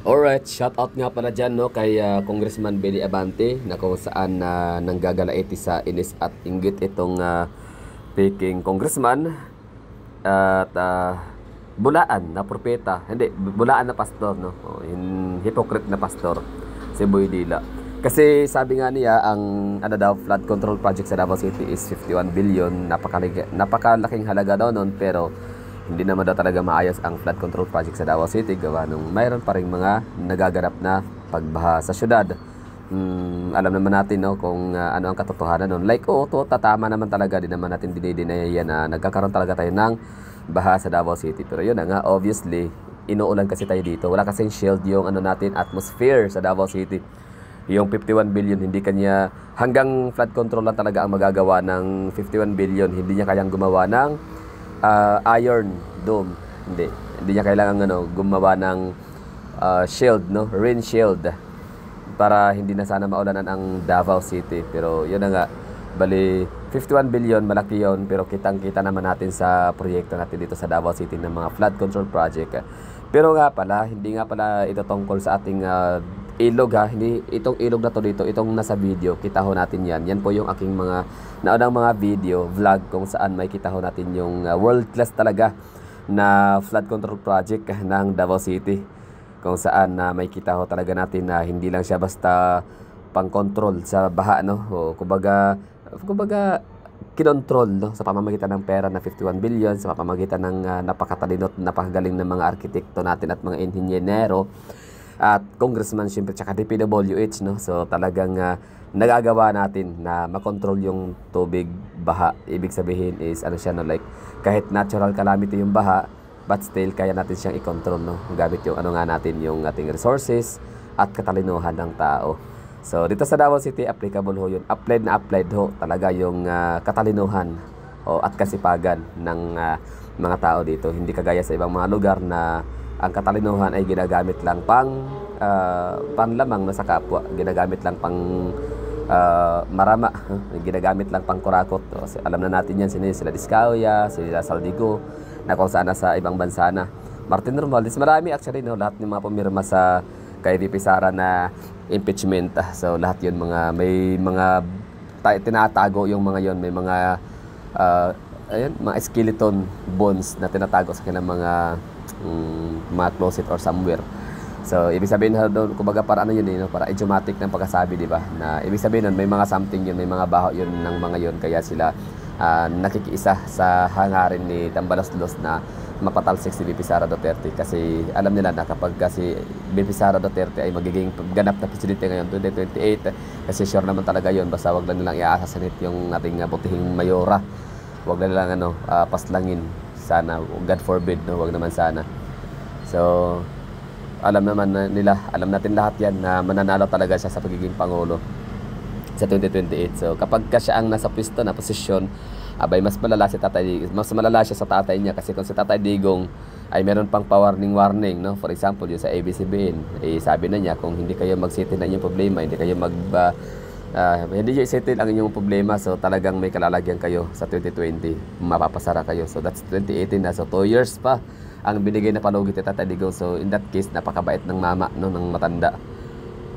Alright, shout out nga pala dyan no, kay Congressman Benny Abante na kung saan nanggagalaiti sa inis at inggit itong peking congressman at bulaan na propeta, hindi, bulaan na pastor no, hypocrite na pastor si Boy Dila. Kasi sabi nga niya ang ano daw flood control project sa Davao City is 51 billion, napakalaking halaga daw noon, pero hindi naman daw talaga maayos ang flood control project sa Davao City gawa nung mayroon pa ring mga nagaganap na pagbaha sa syudad. Alam naman natin no kung ano ang katotohanan noon. Like tatama naman talaga, din naman natin dinideny yan na nagkakaroon talaga tayo ng baha sa Davao City. Pero yun na nga, obviously inuulan kasi tayo dito. Wala kasing shield yung ano natin atmosphere sa Davao City. Yung 51 billion hindi kanya, hanggang flood control lang talaga ang magagawa ng 51 billion. Hindi niya kayang gumawa ng iron dome. Hindi niya kailangan gumawa ng shield no, rain shield para hindi na sana maulanan ang Davao City. Pero yun na nga, bali 51 billion, malaki yun, pero kitang-kita naman natin sa proyekto natin dito sa Davao City ng mga flood control project. Pero nga pala, hindi nga pala ito tungkol sa ating ilog ha, hindi itong ilog na to dito, itong nasa video, kita ho natin yan. Yan po yung aking mga naunang mga video, vlog kung saan may kita ho natin yung world class talaga na flood control project ng Davao City. Kung saan may kita ho talaga natin na hindi lang siya basta pang-control sa baha no. O kumbaga kinontrol no, sa pamamagitan ng pera na 51 billion, sa pamamagitan ng napakatalino at napakagaling ng mga arkitekto natin at mga inhinyero at congressman syempre tsaka DPWH no. So talagang nagagawa natin na makontrol yung tubig baha. Ibig sabihin is ano siya no, like kahit natural calamity yung baha, but still kaya natin siyang i-control no, gamit yung ano nga natin, yung ating resources at katalinuhan ng tao. So dito sa Davao City applicable ho yun, applied ho talaga yung katalinuhan at kasipagan ng mga tao dito. Hindi kagaya sa ibang mga lugar na ang katalinuhan ay ginagamit lang panlamang na sa kapwa, ginagamit lang pang marama, ginagamit lang pang kurakot. So, alam na natin yan, sila Diskaya, sila Saldigo, na kung saan sa ibang bansa na. Martin Romualdez, marami actually no, lahat ng mga pumirma sa kay VP Sara na impeachment. So lahat yun may mga tinatago yung mga yon, may mga mga skeleton bones na tinatago sa kanilang mga closet or somewhere. So ibig sabihin doon, kumbaga para ano yun no, para idiomatic ng pagkasabi, di ba? Na ibig sabihin nun, may mga something yun, may mga baho yun ng mga yun, kaya sila nakikiisa sa hangarin ni Tambaloslos na mapatalsik si VP Sara Duterte, kasi alam nila na kapag kasi VP Sara Duterte ay magiging ganap na presidente ngayon 2028, kasi sure naman talaga yun, basta wag lang nilang i-assassinate yung ating butihing mayora, wag lang nilang paslangin sana, God forbid no, wag naman sana. So alam natin lahat yan na mananalo talaga siya sa pagiging pangulo sa 2028. So kapag ka siya ang nasa pwesto na posisyon, abay mas malala siya sa tatay niya, kasi kung si Tatay Digong ay meron pang warning no. For example, yung sa ABS-CBN, sabi na niya kung hindi kayo mag-settle na inyong problema, hindi kayo hindi nyo i-settle ang inyong problema, so talagang may kalalagyan kayo sa 2020, mapapasara kayo. So that's 2018 na, so 2 years pa ang binigay na palugit ni Tatay Digong. So in that case, napakabait ng mama no, ng matanda,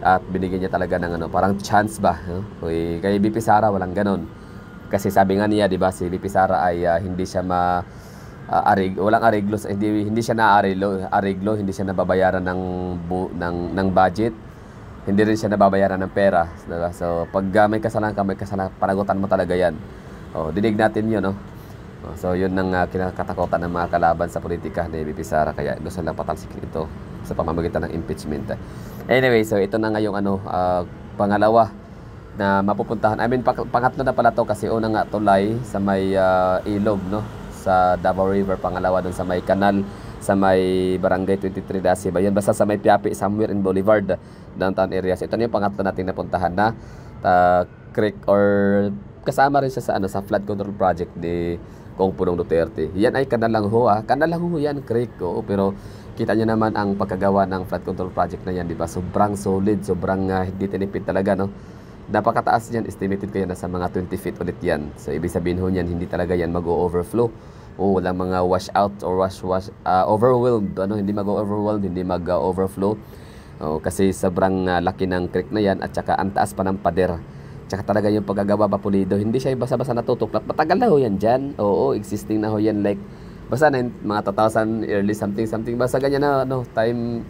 at binigyan niya talaga ng parang chance ba no? Kay VP Sara walang ganon, kasi sabi nga niya, di ba, si VP Sara ay hindi siya walang areglo, hindi siya na-areglo, hindi siya nababayaran ng budget, hindi rin siya nababayaran ng pera, diba? So pag may kasalanan ka, panagutan mo talaga yan. Dinig natin yun no. So yun ang kinakatakutan ng mga kalaban sa politika ni VP Sara, kaya gusto lang patalsikin ito sa pamamagitan ng impeachment. Anyway, so ito na nga yung pangalawa na mapupuntahan. I mean, pangatlo na pala to, kasi una nga tulay sa may ilog no, sa Davao River, pangalawa doon sa may kanal sa may Barangay 23 Dasiba. Yan basta sa may Piapi, somewhere in Boulevard, downtown areas. Ito na yung pangatlo nating napuntahan na creek, or kasama rin siya sa flood control project ni Kong Pulong Duterte. Yan ay kanal lang ho, kanal lang ho yan, creek, pero kita nyo naman ang pagkagawa ng flood control project na yan, di ba? Sobrang solid, sobrang hindi tinipid talaga, no? Napakataas yan, estimated kayo na sa mga 20 feet ulit yan. So ibig sabihin ho yan, hindi talaga yan mag-overflow. Walang mga wash out or overwhelmed, hindi mag-overwhelmed, hindi mag-overflow. Oh, kasi sobrang laki ng creek na yan at saka ang taas pa ng pader. Tsaka talaga yung paggagawa pa pulido. Hindi siya basta-basta natutuklap. Matagal na ho yan dyan. Oo, existing na ho yan. Like, basta na mga 2000, early something. Basta ganyan na, time,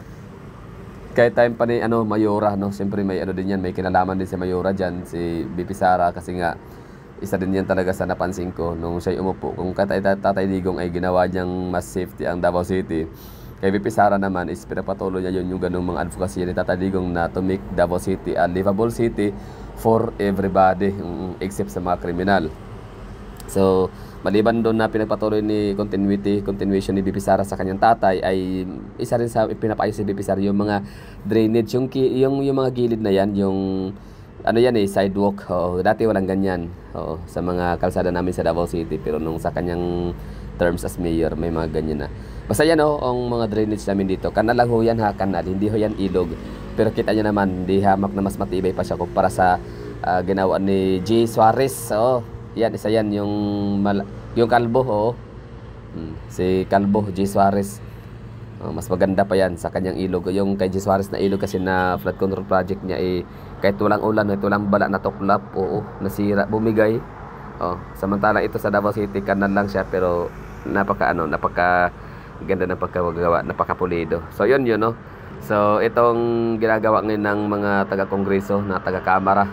kahit time pa ni, Mayora, no? Siyempre may din yan, may kinalaman din si Mayora dyan, si BP Sara, kasi nga, isa din yan talaga sa napansin ko nung siya'y umupo. Kung Tatay Digong ay ginawa niyang mas safety ang Davao City, kay BP Sara naman is pinapatuloy niya yung ganung mga advocacy ni Tatay Digong na to make Davao City a livable city for everybody, except sa mga kriminal. So, maliban doon na pinagpatuloy ni continuation ni BP Sara sa kanyang tatay, ay isa rin sa pinapayos si BP Sara yung mga drainage, yung mga gilid na yan, yung sidewalk. Dati walang ganyan sa mga kalsada namin sa Davao City, pero nung sa kanyang terms as mayor, may mga ganyan na. Basta yan ang mga drainage namin dito. Kanal lang ho yan, kanal. Hindi ho yan ilog. Pero kita nyo naman, di hamak na mas matibay pa siya kumpara sa ginawa ni G. Suarez. Yan, isa yan, yung kalbo. Si Kalbo, G. Suarez. Mas maganda pa yan sa kanyang ilog. Yung kay G. Suarez na ilog kasi na flood control project niya, kahit walang ulan, kahit walang bala, natuklap, nasira, bumigay. Samantalang ito sa Davao City, kanal lang siya, pero napaka ganda ng pagkagawa, napakapulido. So yun, no? So itong ginagawa ngayon ng mga taga-kongreso na taga-kamara,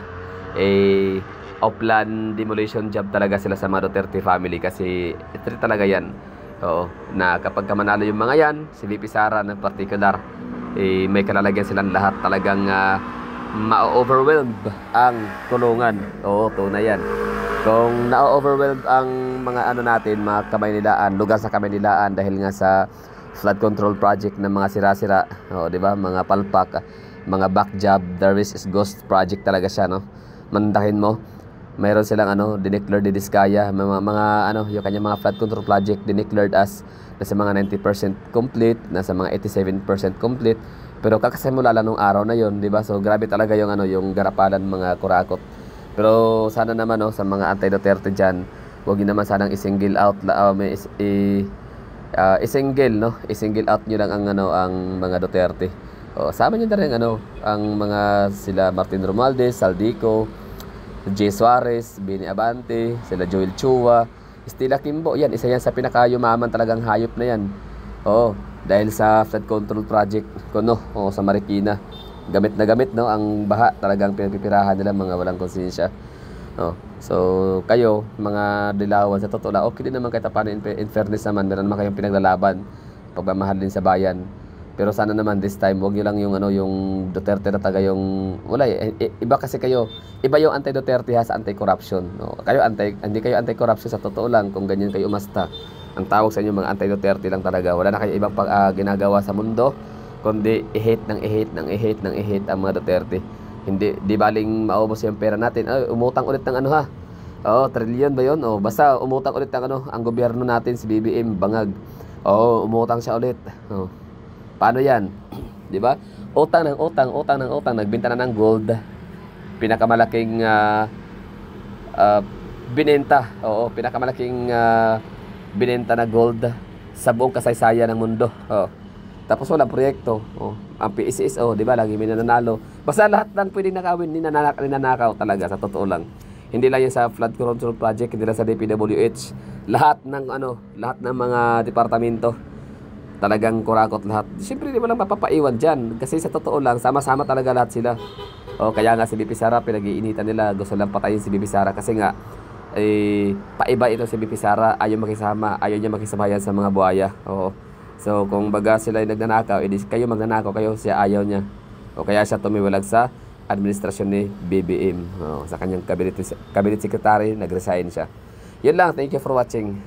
off-land demolition job talaga sila sa mga Duterte family, kasi ito talaga yan. Na kapag manalo yung mga yan, si VP Sara ng particular, may kalalagyan silang lahat, talagang ma-overwhelm ang kulungan. Tunay yan. Kung na-overwhelmed ang mga natin, mga Kamaynilaan, lugar sa Kamaynilaan, dahil nga sa flood control project ng mga sira-sira, di ba? Mga palpak, mga back job, there is ghost project talaga siya, no? Mandahin mo, mayroon silang dineclared di Diskaya, yung kanyang mga flood control project dineclared as nasa mga 90% complete, nasa mga 87% complete, pero kakasimula lang nung araw na yon, di ba? So grabe talaga yung yung garapalan, mga kurakot. Pero sana naman sa mga anti-Duterte dyan, huwag nyo naman sanang i-single out, i-single out nyo lang ang mga Duterte. Sama nyo na rin ang mga sila Martin Romualdez, Saldico, J. Suarez, Bini Abante, sila Joel Chua, Estela Kimbo. Yan, isa yan sa pinakayumaman talagang hayop na yan. Dahil sa flood control project ko sa Marikina. Gamit na gamit ang baha, talagang pinapipirahan nila, mga walang konsensya. So kayo mga dilawan, sa totoo lang okay din naman kahit paano, in fairness naman, meron naman kayong pinaglalaban, pagmamahal din sa bayan. Pero sana naman this time, wag niyo lang yung Duterte na taga yung wala iba kasi kayo, iba yung anti-Duterte sa anti-corruption. Kayo hindi kayo anti-corruption, sa totoo lang, kung ganyan kayo umasta. Ang tawag sa inyo mga anti-Duterte lang talaga. Wala na kayo ibang ginagawa sa mundo kundi i-hate ang mga Duterte. Hindi, di baling maubos yung pera natin. Umutang ulit ng trilyon ba yun? Basta umutang ulit ng ang gobyerno natin, si BBM, bangag. Umutang siya ulit. Paano yan? Di ba? Utang ng utang. Nagbenta na ng gold. Pinakamalaking binenta. Pinakamalaking binenta na gold sa buong kasaysayan ng mundo. Tapos walang proyekto. Ang PSS, di ba, lagi may nananalo. Basta lahat ng pwedeng nakawin, ninanakaw talaga, sa totoo lang. Hindi lang yan sa flood control project, hindi lang sa DPWH. Lahat ng mga departamento, talagang kurakot lahat. Siyempre, di mo lang mapapaiwan dyan. Kasi sa totoo lang, sama-sama talaga lahat sila. Kaya nga si BP Sara, pinag-iinitan nila. Gusto lang patayin si BP Sara kasi nga, paiba ito si BP Sara. Ayaw makisama, ayaw niya makisabayan sa mga buhaya. So kung baga sila ay nagnanakaw, edi kayo magnanakaw kayo, siya ayaw niya. Kaya siya tumiwalag sa administrasyon ni BBM. Sa kanyang cabinet secretary, nag-resign siya. Yun lang, thank you for watching.